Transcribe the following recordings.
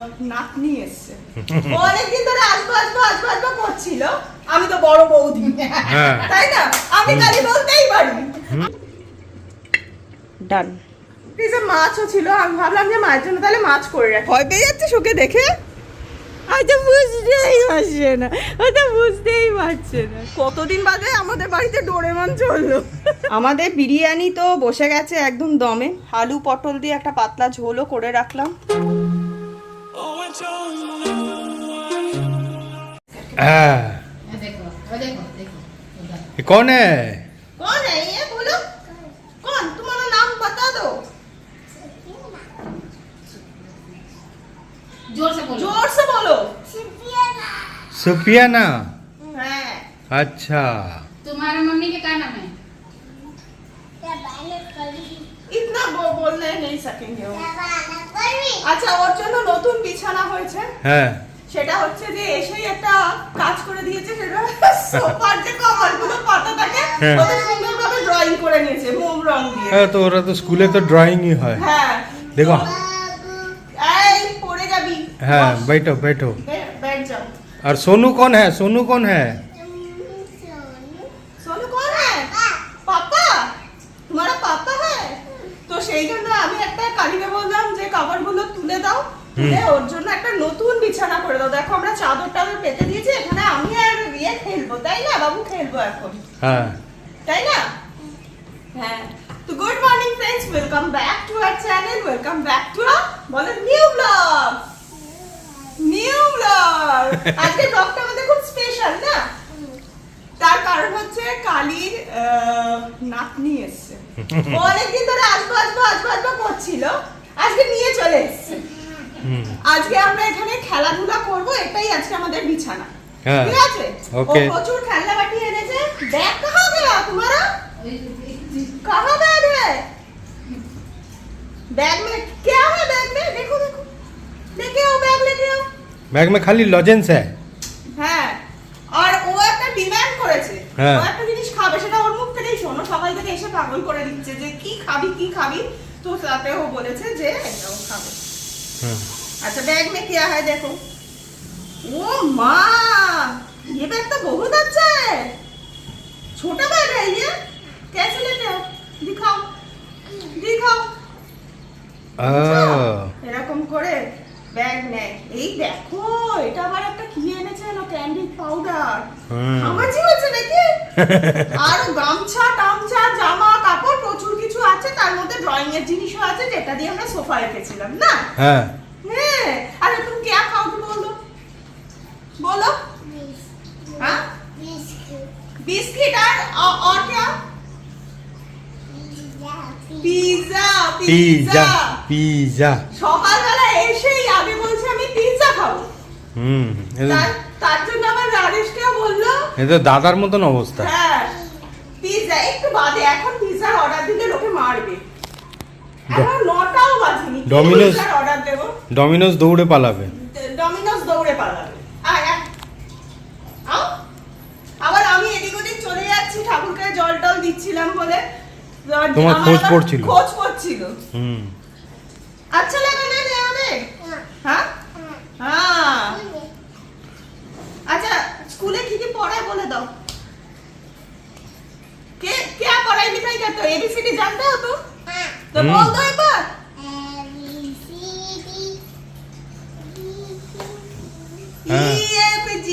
নাতনি এসছে অনেকদিন ধরে আসবো আসবো আসবো আসবো করছিল। আমি তো বড় বৌদি তাই না, আমি খালি বলতেই পারি। ডান। এই যে মাছও ছিল, আমি ভাবলাম যে মায়ের জন্য তাহলে মাছ করে রাখ। ভয় পেয়ে যাচ্ছে শোকে দেখে, হয়তো বুঝতেই পারছে না, হয়তো বুঝতেই পারছে না। কতদিন বাদে আমাদের বাড়িতে ডোরেমন চললো। আমাদের বিরিয়ানি তো বসে গেছে একদম দমে। আলু পটল দিয়ে একটা পাতলা ঝোলও করে রাখলাম। ये कौन है? कौन है ये, बोलो कौन, तुम्हारा नाम बता दो। जोर से बोलो। जोर से बोलो। सुफियाना। है। अच्छा, तुम्हारे मम्मी के क्या नाम है? इतना बोलने नहीं सकेंगे वो। আচ্ছা, ওর জন্য নতুন বিছানা হয়েছে। হ্যাঁ, সেটা হচ্ছে যে এসেই একটা কাজ করে দিয়েছে, সেটা সোফার যে কভারগুলো পাতা থাকে ওটা সুন্দরভাবে ড্রয়িং করে নিয়েছে মোম রং দিয়ে। হ্যাঁ তো ওরা তো স্কুলে তো ড্রয়িং ही হয়। হ্যাঁ देखो। এই পড়ে যাবি। हाँ, बैठो बैठो। बैठ जाओ। और सोनू कौन है? सोनू कौन है? सोनू कौन है? पापा, तुम्हारा पापा है। তো সেই জন্য আমি একটা কালিকে বললাম যে কভারগুলো তুলে দাও, তুলে ওর জন্য একটা নতুন বিছানা করে দাও। দেখো আমরা চাদর টাদর পেতে দিয়েছি, এখানে আমি আর ইয়ে খেলবো, তাই না বাবু, খেলবো এখন, हाँ, তাই না? হ্যাঁ। তো good morning friends, welcome back to our channel, welcome back to বলো নিউ ব্লগ। New blog. আজকে ব্লগটা আমাদের খুব স্পেশাল না, তার কারণ হচ্ছে কালির নাতনি এসছে। অনেকদিন ধরে আসবো আসবো আসবো আসবো করছিল, আজকে নিয়ে চলে এসছে। আজকে আমরা এখানে খেলাধুলা করব, এটাই আজকে আমাদের বিছানা। হ্যাঁ, ঠিক আছে। ও ওকে। প্রচুর খেলনা বাটি এনেছে। ব্যাগ कहां गया तुम्हारा? कहां बैग है? बैग में क्या है? बैग में देखो देखो, लेके आओ बैग, लेके आओ। बैग में खाली लॉजेंस है। হ্যাঁ, আর ও একটা ডিমান্ড করেছে, হ্যাঁ। ও একটা জিনিস খাবে, সেটা ওর মুখ থেকেই শোনো। সবাই থেকে এসে পাগল করে দিচ্ছে যে কি খাবি কি খাবি, তো তাতে ও বলেছে যে এটাও খাবে। अच्छा बैग में क्या है देखो। ओ माँ, ये बैग तो बहुत अच्छा है। छोटा बैग है ये, कैसे लेते हो? दिखाओ दिखाओ। এরকম করে ব্যাগ নেয়। এই দেখো, এটা আবার একটা কি এনেছে না, ক্যান্ডি পাউডার। আমার জি হচ্ছে নাকি? আর গামছা টামছা জামা কাপড় প্রচুর কিছু আছে, তার মধ্যে ড্রয়িং এর জিনিসও আছে, যেটা দিয়ে আমরা সোফা রেখেছিলাম না। हाँ, अरे तुम क्या खाओगे बोलो, बोलो। हाँ, बिस्किट और क्या? Pizza pizza pizza. সকালবেলা এসেই আগে বলছে আমি পিৎজা খাবো। ये তার জন্য আমার রাজেশকে বললো तो দাদার মতন অবস্থা। হ্যাঁ পিৎজা, একটু বাদে, এখন পিৎজার অর্ডার দিলে লোকে মারবে। এখন 9টাও বাজেনি, ডমিনোজ অর্ডার দেবো, ডমিনোজ দৌড়ে পালাবে। ডমিনোজ দৌড়ে পালাবে। আয় আয় আও। আবার আমি এদিক ওদিক চলে যাচ্ছি, ঠাকুরকে জল টল দিচ্ছিলাম বলে তোমার আমার খোঁজ আবার পড়ছিল। খোঁজ পড়ছিল। अच्छा लगा ना यहाँ पे? हाँ हाँ। अच्छा स्कूले की पढ़ाई बोले दो, के क्या पढ़ाई लिखाई करते हो? एबीसीडी जानते हो तुम? तो बोल दो एक बार। EFG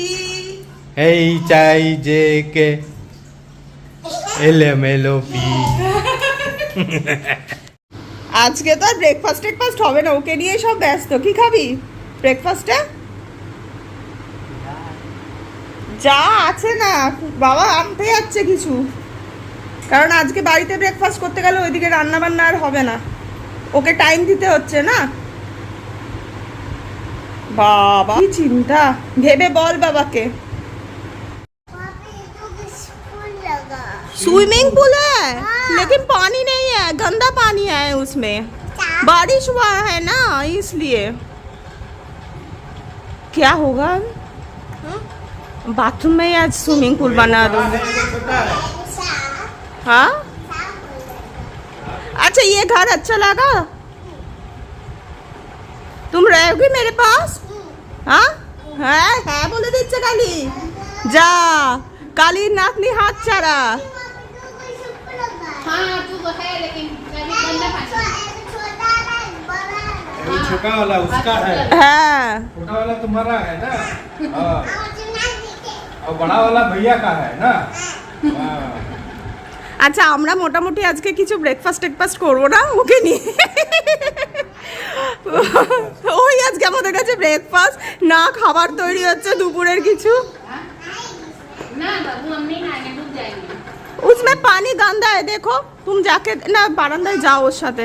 H I J K L M L O P. আজকে তো আর ব্রেকফাস্ট টেকফাস্ট হবে না, ওকে নিয়ে সব ব্যস্ত। কি খাবি ব্রেকফাস্টে? যা আছে না বাবা, আনতে যাচ্ছে কিছু, কারণ আজকে বাড়িতে ব্রেকফাস্ট করতে গেলে ওইদিকে রান্না বান্না আর হবে না, ওকে টাইম দিতে হচ্ছে না। বাবা কি চিন্তা, ভেবে বল বাবাকে। स्विमिंग पूल है लेकिन पानी नहीं है, गंदा पानी है उसमें, बारिश हुआ है ना इसलिए। क्या होगा? बाथरूम में आज स्विमिंग पूल बना दो। हाँ अच्छा, ये घर अच्छा लगा तुम रहोगी मेरे पास? हाँ हाँ हाँ बोले দিচ্ছে কালি যা কালির নাতনি হাত ছাড়া हाँ तू तो है लेकिन कभी गंदा पानी ये छोटा वाला उसका है, হ্যাঁ छोटा वाला तुम्हारा है ना। हाँ। और बड़ा वाला भैया का है ना। हाँ। আচ্ছা আমরা মোটামুটি আজকে কিছু ব্রেকফাস্ট করবো না ওকে নিয়ে ওই আজকে আমাদের কাছে ব্রেকফাস্ট না খাবার তৈরি হচ্ছে দুপুরের কিছু ना बाबू हम नहीं खाएंगे डूब जाएंगे उसमें पानी गंदा है देखो तुम जाके না বারান্দায় যাও ওর সাথে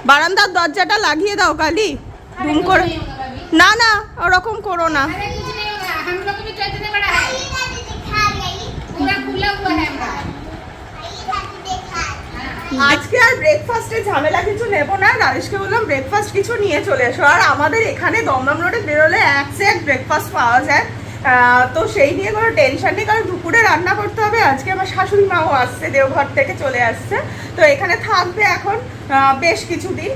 বারান্দার দরজাটা লাগিয়ে দাও কালি अरे ধুম कुछ করে नहीं होगा भाभी না না ওরকম করো না अरे कुछ नहीं होगा हम लोग भी तो इतने बड़ा है पूरा खुला हुआ है हमारा আজকে আর ব্রেকফাস্টে ঝামেলা কিছু নেব না নারিশকে বললাম ব্রেকফাস্ট কিছু নিয়ে চলে এসো আর আমাদের এখানে দমদম রোডে বেরোলে এক ব্রেকফাস্ট পাওয়া যায় তো সেই নিয়ে কোনো টেনশন নেই কারণ দুপুরে রান্না করতে হবে আজকে আমার শাশুড়ি মাও আসছে দেওঘর থেকে চলে আসছে তো এখানে থাকবে এখন বেশ কিছুদিন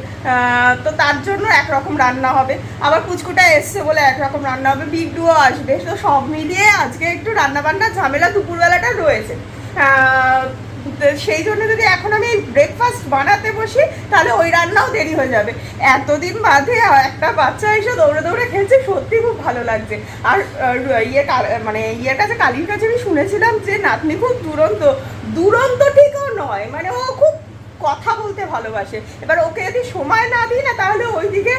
তো তার জন্য একরকম রান্না হবে আবার পুচকুটা এসছে বলে একরকম রান্না হবে বিগডুও আসবে তো সব মিলিয়ে আজকে একটু রান্নাবান্নার ঝামেলা দুপুরবেলাটা রয়েছে তো সেই জন্য যদি এখন আমি ব্রেকফাস্ট বানাতে বসি তাহলে ওই রান্নাও দেরি হয়ে যাবে এতদিন বাদে একটা বাচ্চা এসে দৌড়ে দৌড়ে খেলছে সত্যি খুব ভালো লাগছে আর মানে ইয়ের কাছে কালির কাছে আমি শুনেছিলাম যে নাতনি খুব দুরন্ত ঠিকও নয় মানে ও খুব কথা বলতে ভালোবাসে এবার ওকে যদি সময় না দিই না তাহলে ওইদিকে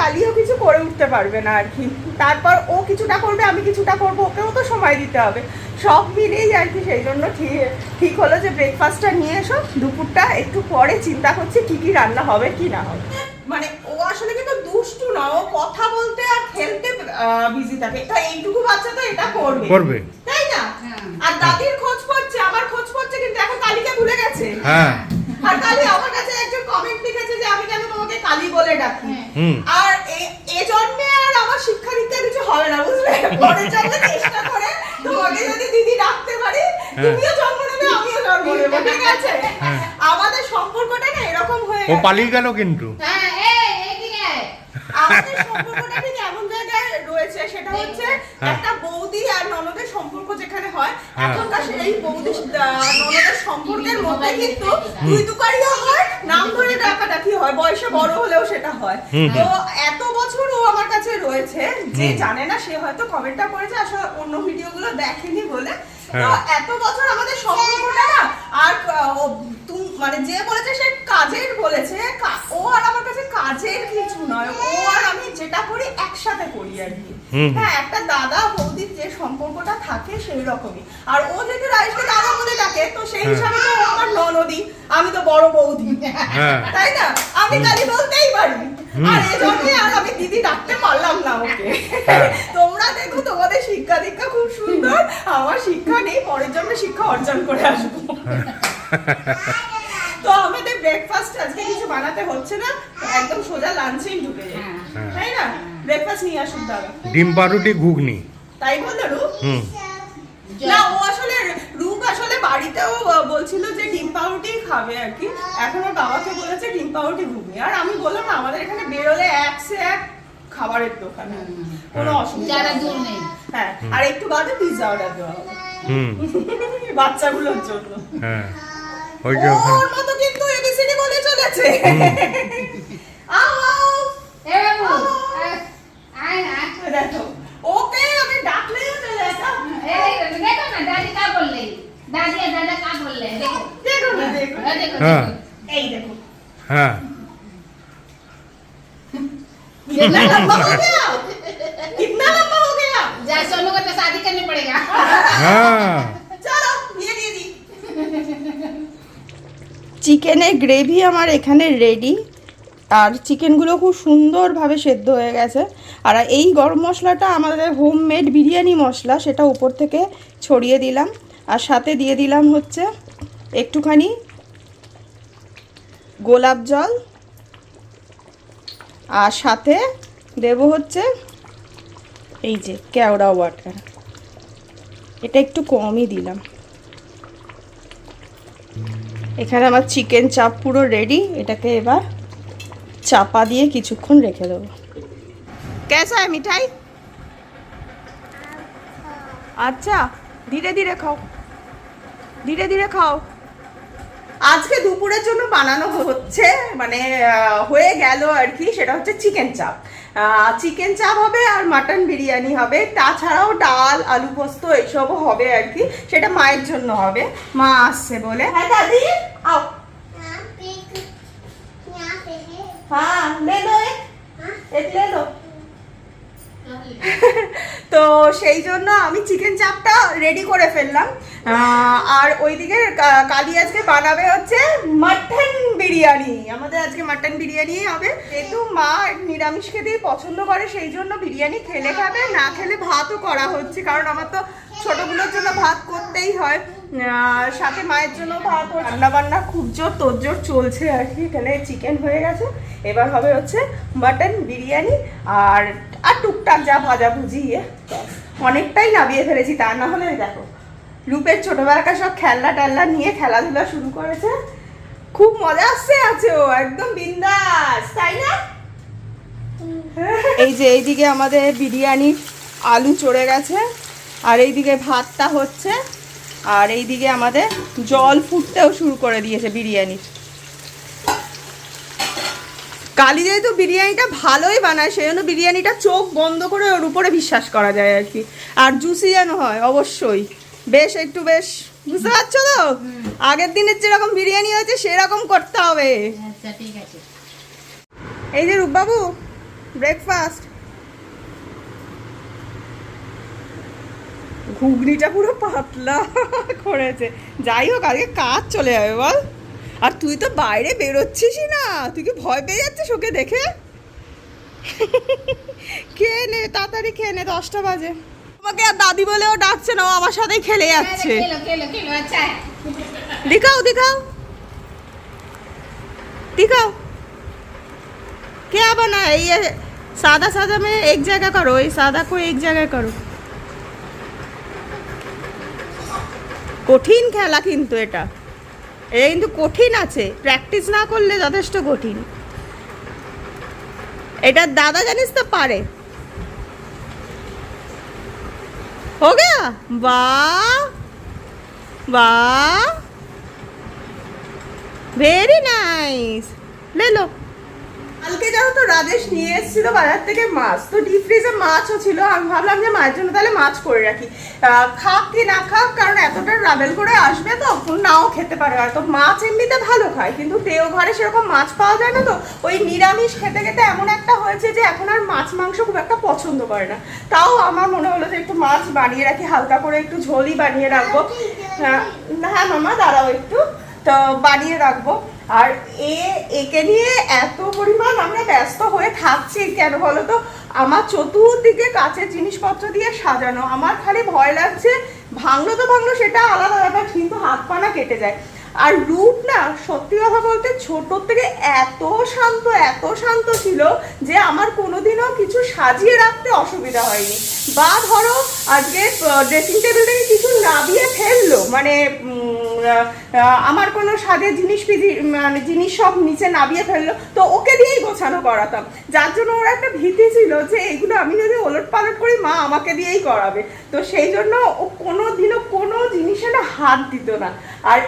কালিও কিছু করে উঠতে পারবে না আর কি তারপর ও কিছুটা করবে আমি কিছুটা করবো ওকেও তো সময় দিতে হবে সব মিলেই আর কি সেই জন্য ঠিক হলো যে ব্রেকফাস্টটা নিয়ে এসো দুপুরটা একটু পরে চিন্তা করছি কি কি রান্না হবে কি না হবে মানে ও আসলে কিন্তু দুষ্টু না ও কথা বলতে আর খেলতে বিজি থাকে তো এইটুকু বাচ্চা তো এটা করবে তাই না আর দাদির খোঁজ করছে আমার খোঁজ করছে কিন্তু এখন কালিকে ভুলে গেছে হ্যাঁ আর কালি আমার কাছে একজন কমেন্ট লিখেছে যে আমি কেন তোমাকে কালি বলে ডাকি আর এই জন্মে আর আমার শিক্ষা দিতে কিছু হবে না বুঝলে পরের জন্মে চেষ্টা করে তোমাকে যদি দিদি ডাকতে পারি তুমিও জন্ম নেবে আমিও জন্ম নেব ঠিক আছে আমাদের সম্পর্কটা না এরকম হয়ে ও পালিয়ে গেল কিন্তু हाँ ए ठीक है আমাদের সম্পর্কটা ঠিক এমন জায়গায় রয়েছে সেটা হচ্ছে একটা বৌদি আর ননদের সম্পর্ক যেখানে হয় এখনকার সেই বৌদি ননদের সম্পর্কের মধ্যে কিন্তু দুই তুকারিও হয় নাম ধরে ডাকাডাকি হয় বয়সে বড় হলেও সেটা হয় তো এত বছর ও আমার কাছে রয়েছে যে জানে না সে হয়তো কমেন্টটা করেছে আসলে অন্য ভিডিওগুলো দেখেনি বলে তো এত বছর আমাদের সম্পর্কটা না আর মানে যে বলেছে সে কাজের বলেছে ও আর আমার কাছে কাজের কিছু নয় ও আর আমি যেটা করি একসাথে করি আর কি হ্যাঁ একটা দাদা বৌদির যে সম্পর্কটা থাকে সেই রকমই আর ও যদি রাইসকে দাদা বলে ডাকে তো সেই হিসাবে তো ও আমার ননদি আমি তো বড় বৌদি তাই না আমি কালি বলতেই পারি আর এই জন্য আর আমি দিদি ডাকতে পারলাম না ওকে তোমরা দেখো তোমাদের শিক্ষা দীক্ষা খুব সুন্দর আমার শিক্ষা নেই পরের জন্য শিক্ষা অর্জন করে আসবো তো আমাদের ব্রেকফাস্ট আজকে কিছু বানাতে হচ্ছে না একদম সোজা লাঞ্চেই ঢুকে যাই তাই না ব্রেকফাস্ট নিয়ে আসুন দাদা ডিম পাউরুটি ঘুগনি তাই বললো রূপ না ও আসলে রূপ আসলে বাড়িতেও বলছিল যে ডিম পাউরুটি খাবে আর কি এখন ওর বাবাকে বলেছে ডিম পাউরুটি ঘুগনি আর আমি বললাম না আমাদের এখানে বেরোলে এক খাবারের দোকান কোনো অসুবিধা ज़्यादा दूर नहीं হ্যাঁ আর একটু বাদে পিৎজা অর্ডার দেওয়া হবে বাচ্চাগুলোর জন্য হ্যাঁ ওই যে ওর মতো কিন্তু এবিসিডি বলে চলেছে ए बाबू आए ना দেখো ওকে আমি ডাকলেও চলে আসা ए देखो ना दादी क्या बोल रही दादी और दादा क्या बोल रहे हैं देखो দেখো না দেখো देखो हाँ। এই দেখো হ্যাঁ कितना लंबा हो गया कितना लंबा हो गया जा सोनू को तो शादी करनी पड़ेगा হ্যাঁ চলো বিয়ে দিয়ে দিই চিকেনের গ্রেভি আমার এখানে রেডি আর চিকেনগুলো খুব সুন্দরভাবে সেদ্ধ হয়ে গেছে আর এই গরম মশলাটা আমাদের হোমমেড বিরিয়ানি মশলা সেটা উপর থেকে ছড়িয়ে দিলাম আর সাথে দিয়ে দিলাম হচ্ছে একটুখানি গোলাপ জল আর সাথে দেব হচ্ছে এই যে কেওড়া ওয়াটার এটা একটু কমই দিলাম এখানে আমার চিকেন চাপ পুরো রেডি এটাকে এবার চাপা দিয়ে কিছুক্ষণ রেখে দেবো। कैसा है मिठाई? আচ্ছা, ধীরে ধীরে খাও, ধীরে ধীরে খাও। আজকে দুপুরের জন্য বানানো হচ্ছে, মানে হয়ে গেল আর কি, সেটা হচ্ছে চিকেন চাপ। চিকেন চাপ হবে আর মাটন বিরিয়ানি হবে, তাছাড়াও ডাল, আলু পোস্ত এইসবও হবে আর কি। সেটা মায়ের জন্য হবে, মা আসছে বলে। হ্যাঁ দাদি, আও। হ্যাঁ, ले लो एक ले लो। তো সেই জন্য আমি চিকেন চাপটা রেডি করে ফেললাম। আর ওইদিকে কালি আজকে বানাবে হচ্ছে মাটন বিরিয়ানি। আমাদের আজকে মাটন বিরিয়ানি হবে, যেহেতু মা নিরামিষ খেতেই পছন্দ করে, সেই জন্য বিরিয়ানি খেলে খাবে, না খেলে ভাতও করা হচ্ছে, কারণ আমার তো ছোটগুলোর জন্য ভাত করতেই হয়, সাথে মায়ের জন্য ভাত। রান্না বান্না খুব জোর তোড়জোড় চলছে আর কি। এখানে চিকেন হয়ে গেছে, এবার হবে হচ্ছে মাটন বিরিয়ানি আর আর টুকটাক যা ভাজাভুজি। অনেকটাই নামিয়ে ফেলেছি, তা না হলে দেখো রূপের ছোটবেলাকার সব খেলনা টেলনা নিয়ে খেলাধুলা শুরু করেছে, খুব মজা আসছে, আছে ও একদম বিন্দাস, তাই না? এই যে এইদিকে আমাদের বিরিয়ানির আলু চড়ে গেছে, আর এইদিকে ভাতটা হচ্ছে, আর এইদিকে আমাদের জল ফুটতেও শুরু করে দিয়েছে বিরিয়ানির। কালি যেহেতু বিরিয়ানিটা ভালোই বানায়, সেই জন্য বিরিয়ানিটা চোখ বন্ধ করে ওর উপরে বিশ্বাস করা যায় আর কি। আর জুসি যেন হয় অবশ্যই, বেশ একটু বেশ, বুঝতে পারছো তো? আগের দিনের যেরকম বিরিয়ানি হয়েছে সেরকম করতে হবে। আচ্ছা ঠিক আছে। এই যে রূপবাবু ব্রেকফাস্ট, ঘুগনিটা পুরো পাতলা করেছে। যাই হোক, আজকে কাজ চলে যাবে বল। আর তুই তো বাইরে বেরোচ্ছিসই না, তুই কি ভয় পেয়ে যাচ্ছিস ওকে দেখে? খেয়ে নে, তাড়াতাড়ি খেয়ে নে, 10টা বাজে। তোমাকে আর দাদি বলেও ডাকছে না, ও আমার সাথেই খেলে যাচ্ছে। खेलो खेलो खेलो, अच्छा है। दिखाओ दिखाओ दिखाओ क्या बना है ये? सादा सादा में एक जगह करो, ये सादा को एक जगह करो। কঠিন খেলা কিন্তু এটা কিন্তু কঠিন আছে, প্র্যাকটিস না করলে যথেষ্ট কঠিন। এটা দাদা জানিস তো পারে। हो गया? वाह वाह, ভেরি নাইস। ले लो। কালকে জানো তো রাজেশ নিয়ে এসেছিল বাজার থেকে মাছ, তো ডিপ ফ্রিজে মাছও ছিল। আমি ভাবলাম যে মায়ের জন্য তাহলে মাছ করে রাখি, খাক কি না খাক, কারণ এতটা ট্রাভেল করে আসবে তো নাও খেতে পারে। হয়তো মাছ এমনিতে ভালো খায়, কিন্তু তেও ঘরে সেরকম মাছ পাওয়া যায় না, তো ওই নিরামিষ খেতে খেতে এমন একটা হয়েছে যে এখন আর মাছ মাংস খুব একটা পছন্দ করে না। তাও আমার মনে হলো যে একটু মাছ বানিয়ে রাখি, হালকা করে একটু ঝোলই বানিয়ে রাখবো। হ্যাঁ মামা দাঁড়াও একটু, তো বানিয়ে রাখবো। আর একে নিয়ে এত পরিমাণ আমরা ব্যস্ত হয়ে থাকছি কেন বলো তো? আমার চতুর্দিকে কাচের জিনিসপত্র দিয়ে সাজানো, আমার খালি ভয় লাগছে ভাঙলো তো ভাঙলো, সেটা আলাদা ব্যাপার, কিন্তু হাত পা না কেটে যায়। আর রূপ না, সত্যি কথা বলতে ছোটোর থেকে এত শান্ত ছিল যে আমার কোনোদিনও কিছু সাজিয়ে রাখতে অসুবিধা হয়নি। বা ধরো আজকে ড্রেসিং টেবিল থেকে কিছু নামিয়ে ফেললো, মানে আমার কোনো সাজের জিনিস সব নিচে নামিয়ে ফেললো, তো ওকে দিয়েই গোছানো করাতাম, যার জন্য ওর একটা ভীতি ছিল যে এগুলো আমি যদি ওলট পালট করি মা আমাকে দিয়েই করাবে। তো সেই জন্য ও কোনোদিনও কোনো জিনিসে না হাত দিত না। আর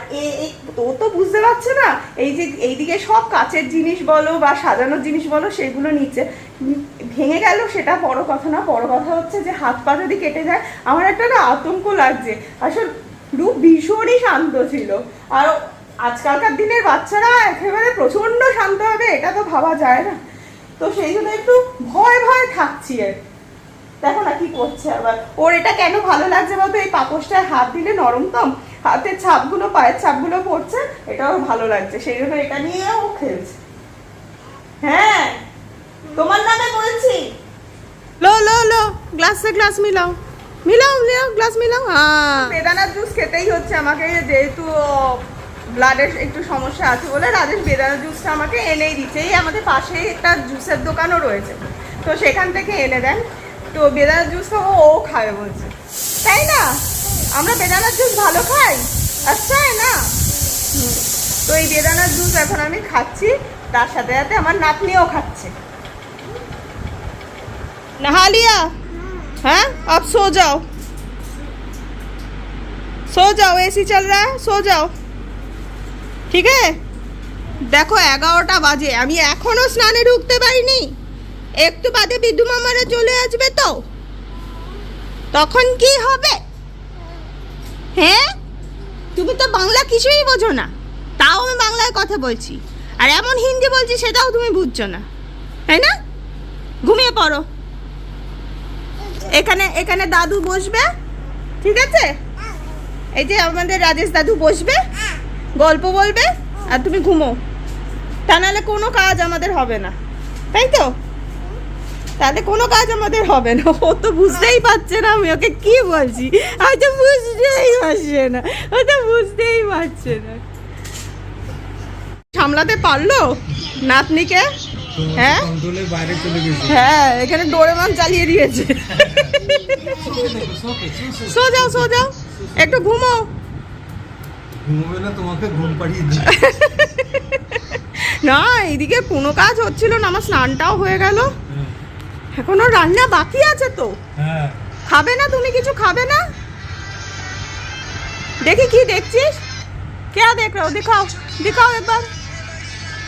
ও তো বুঝতে পারছে না, এই যে এইদিকে সব কাচের জিনিস বলো বা সাজানোর জিনিস বলো সেগুলো নিচে ভেঙে গেল, সেটা বড় কথা না। বড় কথা হচ্ছে যে হাত পা যদি কেটে যায়, আমার একটা না আতঙ্ক লাগছে। আসলে রূপ ভীষণই শান্ত ছিল, আর আজকালকার দিনের বাচ্চারা একেবারে প্রচন্ড শান্ত হবে এটা তো ভাবা যায় না। তো সেই জন্য একটু ভয় থাকছি। আর দেখো না কি করছে আবার। ওর এটা কেন ভালো লাগছে বলতো? এই পাপোশটায় হাত দিলে নরমতম, হাতের ছাপগুলো পায়ের ছাপগুলো পড়ছে, এটাও ভালো লাগছে, সেই জন্য এটা নিয়ে ও খেলছে। হ্যাঁ তোমার নামে বলছি। লো লো লো, গ্লাস সে গ্লাস মিলাও, গ্লাস মিলাও। হ্যাঁ, বেদানার জুস খেতেই হচ্ছে আমাকে, যেহেতু ব্লাডের একটু সমস্যা আছে বলে রাজেশ বেদানার জুসটা আমাকে এনেই দিচ্ছে। এই আমাদের পাশে একটা জুসের দোকানও রয়েছে, তো সেখান থেকে এনে দেন। তো বেদানার জুসটা ও খাবে বলছে, তাই না? আমরা বেদানার জুস ভালো খাই, আচ্ছা না? তো এই বেদানার জুস এখন আমি খাচ্ছি। তার সাথে সাথে আমার নাতনিও খাচ্ছে। नहा लिया? हाँ, अब सो जाओ, सो जाओ, एसी चल रहा है, सो जाओ, ঠিক আছে? দেখো 11টা বাজে, আমি এখনো স্নানে ঢুকতে পারিনি। একটু বাদে বিদ্যু মামারা চলে আসবে, তো তখন কি হবে? হ্যাঁ, তুমি তো বাংলা কিছুই বোঝো না, তাও আমি বাংলায় কথা বলছি, আর এমন হিন্দি বলছি সেটাও তুমি বুঝছো না, তাই না? ঘুমিয়ে পড়ো। এখানে এখানে দাদু বসবে, ঠিক আছে? এই যে আমাদের রাজেশ দাদু বসবে, গল্প বলবে, আর তুমি ঘুমো। তা নাহলে কোনো কাজ আমাদের হবে না, তাই তো? তাহলে কোনো কাজ আমাদের হবে না। ও তো বুঝতেই পারছে না আমি ওকে কি বলছি, হয়তো বুঝতেই পারছে না, ও তো বুঝতেই পারছে না। সামলাতে পারলো নাতনিকে? হ্যাঁ, কন্ট্রোলের বাইরে চলে গেছে। হ্যাঁ, এখানে ডোরেমন চালিয়ে দিয়েছে। সো যাও, সো যাও, একটু ঘুমো। ঘুমোবে না, তোমাকে ঘুম পাড়িয়ে দিই। না, এদিকে কোনো কাজ হচ্ছিল না, আমার স্নানটাও হয়ে গেল, এখনো রান্না বাকি আছে তো। হ্যাঁ, খাবে না তুমি? কিছু খাবে না? দেখি কি দেখছিস, কে দেখ রো, দিখাও দিখাও একবার।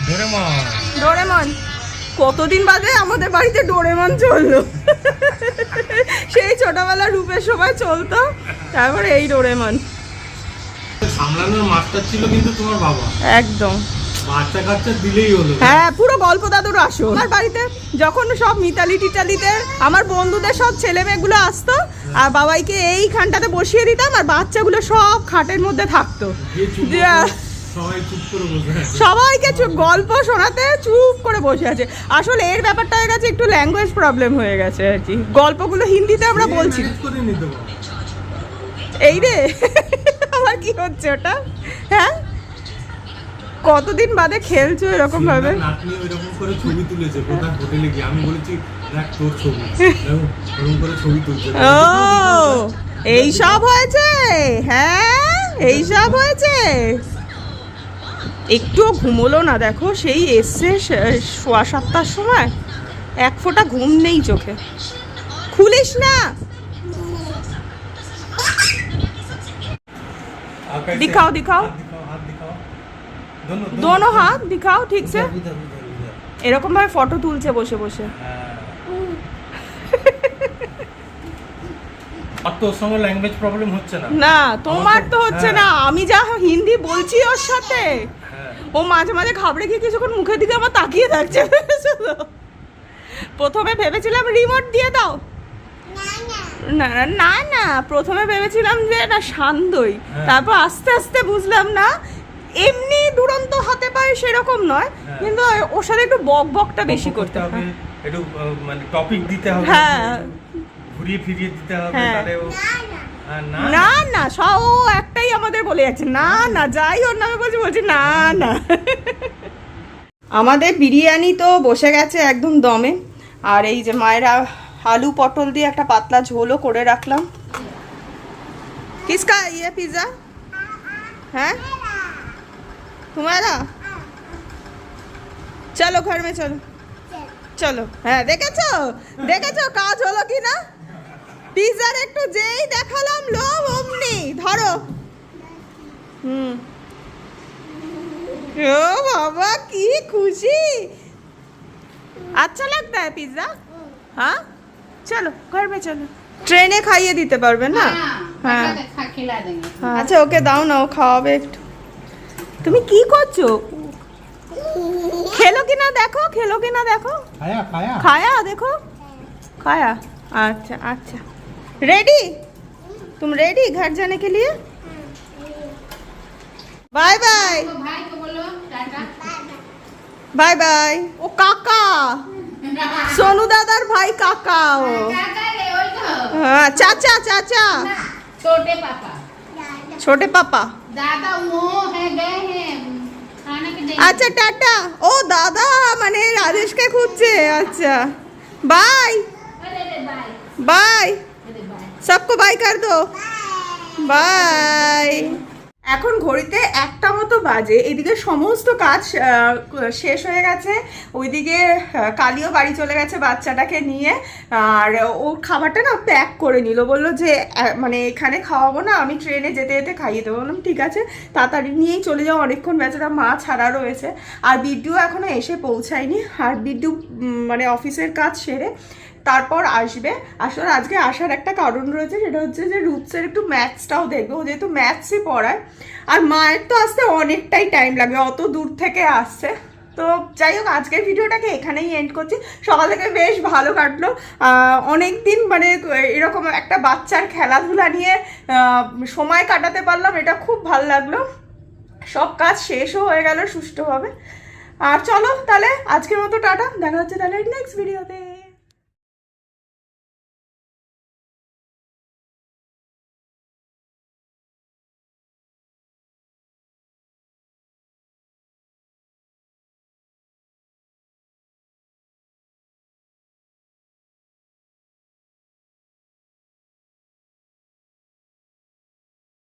ডোরেমন। ডোরেমন কতদিন বাদে আমাদের বাড়িতে ডোরেমন চললো। সেই ছোটবেলা রূপের সময় চলতো, তারপরে এই ডোরেমন। সামলানোর মাস্টার ছিল কিন্তু তোমার বাবা, একদম। বাচ্চা কাচ্চা দিলেই হলো। হ্যাঁ, পুরো গল্প দাদুর আসো। আমার বাড়িতে যখন সব মিতালি টিটালিতে আমার বন্ধুদের সব ছেলে মেয়েগুলো আসতো, আর বাবাইকে এইখানটাতে বসিয়ে দিতাম, আর বাচ্চাগুলো সব খাটের মধ্যে থাকতো। সবাই চুপ করে বসে আছে, সবাইকে গল্প শোনাতে চুপ করে বসে আছে। আসলে এর ব্যাপারটা হয়ে গেছে একটু ল্যাঙ্গুয়েজ প্রবলেম হয়ে গেছে আর কি, গল্পগুলো হিন্দিতে আমরা বলছি। ম্যানেজ করে নিতে পারো। এই রে, আমার কি হচ্ছে ওটা? হ্যাঁ, কতদিন বাদে খেলছো এরকম ভাবে? নাতনি ওইরকম করে ছবি তুলেছে কোথায় হোটেলে গিয়ে, আমি বলেছি দেখ তোর ছবি, এরকম করে ছবি তুলছে। ও, এই সব হয়েছে? হ্যাঁ, এই সব হয়েছে। একটুও ঘুমোলো না, দেখো সেই এসছে 7:15 সময়, এক ফোঁটা ঘুম নেই চোখে। খুলিস না, दिखाओ दिखाओ, हाथ दिखाओ, दोनों हाथ दिखाओ ठीक से। এরকম ভাবে ফটো তুলছে বসে বসে। আর তোর সঙ্গে ল্যাঙ্গুয়েজ প্রবলেম হচ্ছে না? না, তোমার তো হচ্ছে না, আমি যা হিন্দি বলছি ওর সাথে, ও মাঝে মাঝে ঘাবড়ে গিয়ে কিছুক্ষণ মুখের দিকে আমার তাকিয়ে থাকছে। প্রথমে ভেবেছিলাম রিমোট দিয়ে দাও, না না না, প্রথমে ভেবেছিলাম যে এটা শান্তই, তারপর আস্তে আস্তে বুঝলাম না, এমনি দুরন্ত হাতে পায়ে সেরকম নয়, কিন্তু ওর সাথে একটু বক বকটা বেশি করতে হবে, একটু মানে টপিক দিতে হবে, হ্যাঁ, ঘুরিয়ে ফিরিয়ে দিতে হবে, হ্যাঁ। তাহলে ও না না, সব ও একটাই আমাদের বলে যাচ্ছে, না না, যাই ওর নামে বলছি না না। আমাদের বিরিয়ানি তো বসে গেছে একদম দমে, আর এই যে মায়েরা আলু পটল দিয়ে একটা পাতলা ঝোলও করে রাখলাম। কিসকা ইয়ে পিজ্জা? হ্যাঁ, তোমারা? চলো ঘর মে চলো, চলো। হ্যাঁ, দেখেছো দেখেছো কাজ হলো কি না? পিজ্জার একটু যেই দেখালাম লোভ অমনি ধরো। ও বাবা কি খুশি, अच्छा लगता है पिज्जा? हाँ, चलो घर में चलो। ট্রেনে খাইয়ে দিতে পারবে না? হ্যাঁ, खिला देंगे। আচ্ছা ওকে দাও না, ও খাওয়াবে একটু। তুমি কি করছো? খেলো কিনা দেখো, খেলো কিনা দেখো। খায়া খায়া खाया देखो, खाया। अच्छा अच्छा, रेडी? तुम रेडी घर जाने के लिए? बाय बाय तो भाई को बोलो टाटा। Bye bye. ओ काका, सोनू दादार भाई काका ও। काका रे ওই তো। हाँ, चाचा चाचा, ना, छोटे पापा। छोटे पापा। दादा वो है गए हैं खाना के देंगे। আচ্ছা টাটা। ও দাদা মানে রাজেশকে খুঁজছে। আচ্ছা বাই अरे रे बाय। बाय, अरे बाय। सबको बाय कर दो, बाय। এখন ঘড়িতে 1টা মতো বাজে, এদিকে সমস্ত কাজ শেষ হয়ে গেছে। ওইদিকে কালিও বাড়ি চলে গেছে বাচ্চাটাকে নিয়ে, আর ও খাবারটা না প্যাক করে নিল, বললো যে মানে এখানে খাওয়াবো না, আমি ট্রেনে যেতে যেতে খাইয়ে দেবো। বললাম ঠিক আছে, তাড়াতাড়ি নিয়েই চলে যাও, অনেকক্ষণ বেচারা মা ছাড়া রয়েছে। আর বিড্ডু এখনো এসে পৌঁছায়নি, আর বিড্ডু মানে অফিসের কাজ সেরে তারপর আসবে। আসলে আজকে আসার একটা কারণ রয়েছে, সেটা হচ্ছে যে রুপসের একটু ম্যাথসটাও দেখবো, যেহেতু ম্যাথসই পড়ায়। আর মায়ের তো আসতে অনেকটাই টাইম লাগবে, অত দূর থেকে আসছে। তো যাই হোক, আজকের ভিডিওটাকে এখানেই এন্ড করছি। সকাল থেকে বেশ ভালো কাটলো, অনেক দিন মানে এরকম একটা বাচ্চার খেলাধুলা নিয়ে সময় কাটাতে পারলাম, এটা খুব ভালো লাগলো। সব কাজ শেষও হয়ে গেল সুষ্ঠুভাবে। আর চলো তাহলে আজকের মতো টাটা, দেখা হচ্ছে তাহলে নেক্সট ভিডিওতে।